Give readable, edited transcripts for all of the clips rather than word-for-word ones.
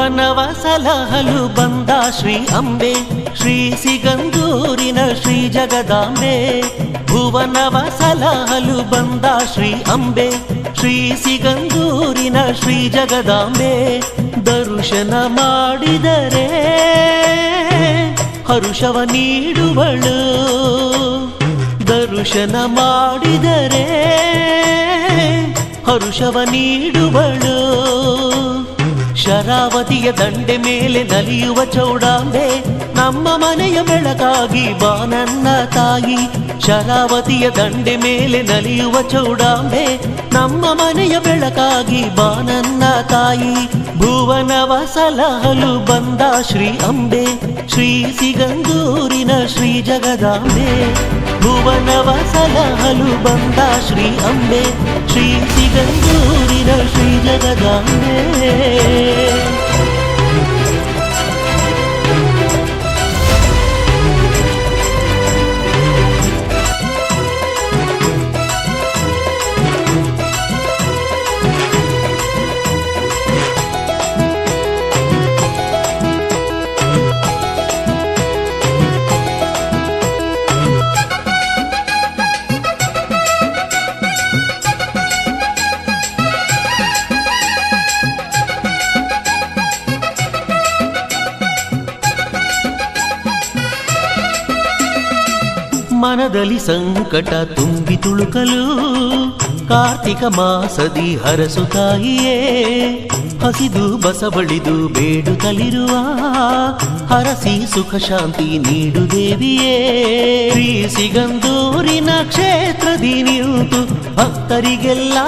ಭುವನವ ಸಲಹಲು ಬಂದ ಶ್ರೀ ಅಂಬೆ, ಶ್ರೀ ಸಿಗಂದೂರಿನ ಶ್ರೀ ಜಗದಾಂಬೆ. ಭುವನವ ಸಲಹಲು ಬಂದ ಶ್ರೀ ಅಂಬೆ, ಶ್ರೀ ಸಿಗಂದೂರಿನ ಶ್ರೀ ಜಗದಾಂಬೆ. ದರ್ಶನ ಮಾಡಿದರೆ ಹರುಷವ ನೀಡುವಳು, ದರ್ಶನ ಮಾಡಿದರೆ ಹರುಷವ ನೀಡುವಳು. ಶರಾವತಿಯ ದಂಡೆ ಮೇಲೆ ನಲಿಯುವ ಚೌಡಾಂಬೆ, ನಮ್ಮ ಮನೆಯ ಬೆಳಕಾಗಿ ಬಾ ನನ್ನ ತಾಯಿ. ಶರಾವತಿಯ ದಂಡೆ ಮೇಲೆ ನಲಿಯುವ ಚೌಡಾಂಬೆ, ನಮ್ಮ ಮನೆಯ ಬೆಳಕಾಗಿ ಬಾ ನನ್ನ ತಾಯಿ. ಭುವನವ ಸಲಹಲು ಬಂದ ಶ್ರೀ ಅಂಬೆ, ಶ್ರೀ ಸಿಗಂದೂರಿನ ಶ್ರೀ ಜಗದಾಂಬೆ. ಭುವನವ ಸಲಹಲು ಬಂದ ಶ್ರೀ ಅಂಬೆ, ಶ್ರೀ ಸಿಗಂದೂರಿನ ಶ್ರೀ ಜಗದಾಂಬೆ. ಮನದಲ್ಲಿ ಸಂಕಟ ತುಂಬಿ ತುಳುಕಲು ಕಾರ್ತಿಕ ಮಾಸದಿ ಹರಸು ತಾಯಿಯೇ. ಹಸಿದು ಬಸವಳಿದು ಬೇಡುತ್ತಲಿರುವ ಹರಸಿ ಸುಖ ಶಾಂತಿ ನೀಡು ದೇವಿಯೇ. ಶ್ರೀ ಸಿಗಂದೂರಿನ ಕ್ಷೇತ್ರದಿ ನಿಂತು ಭಕ್ತರಿಗೆಲ್ಲ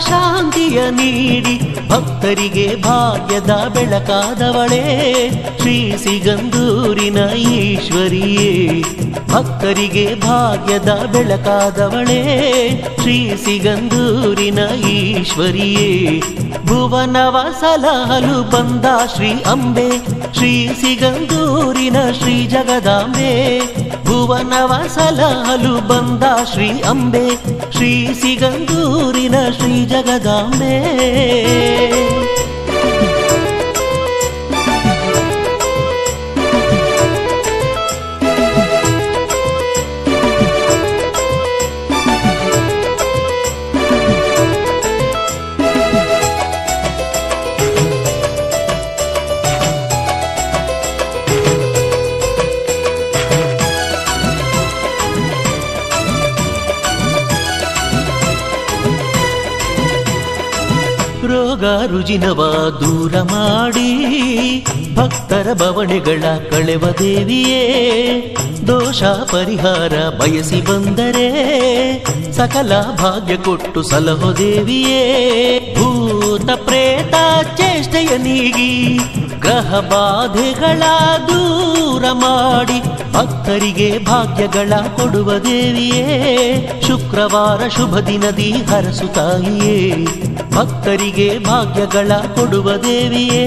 ಶಾಂತಿಯ ನೀಡಿ, ಭಕ್ತರಿಗೆ ಭಾಗ್ಯದ ಬೆಳಕಾದವಳೇ ಶ್ರೀ ಸಿಗಂದೂರಿನ ಈಶ್ವರಿಯೇ. ಭಕ್ತರಿಗೆ ಭಾಗ್ಯದ ಬೆಳಕಾದವಳೇ ಶ್ರೀ ಸಿಗಂದೂರಿನ ಈಶ್ವರಿಯೇ. ಭುವನವ ಸಲಹಲು ಬಂದ ಶ್ರೀ ಅಂಬೆ, ಶ್ರೀ ಸಿಗಂದೂರಿನ ಶ್ರೀ ಜಗದಾಂಬೆ. ಭುವನವ ಸಲಹಲು ಬಂದ ಶ್ರೀ ಅಂಬೆ, ಶ್ರೀ ಸಿಗಂದೂರಿನ ಶ್ರೀ ಜಗದಾಂಬೆ. ರೋಗ ರುಜಿನವ ದೂರ ಮಾಡಿ ಭಕ್ತರ ಬವಣೆಗಳ ಕಳೆವ ದೇವಿಯೇ. ದೋಷ ಪರಿಹಾರ ಬಯಸಿ ಬಂದರೆ ಸಕಲ ಭಾಗ್ಯ ಕೊಟ್ಟು ಸಲಹೋ ದೇವಿಯೇ. ಭೂತ ಪ್ರೇತ ಚೇಷ್ಟೆಯ ನೀಗಿ ಗ್ರಹ ಬಾಧೆಗಳ ದೂರ ಮಾಡಿ ಭಕ್ತರಿಗೆ ಭಾಗ್ಯಗಳ ಕೊಡುವ ದೇವಿಯೇ. ಶುಕ್ರವಾರ ಶುಭ ದಿನದಿ ಹರಸು ತಾಯಿಯೇ, ಭಕ್ತರಿಗೆ ಭಾಗ್ಯಗಳ ಕೊಡುವ ದೇವಿಯೇ.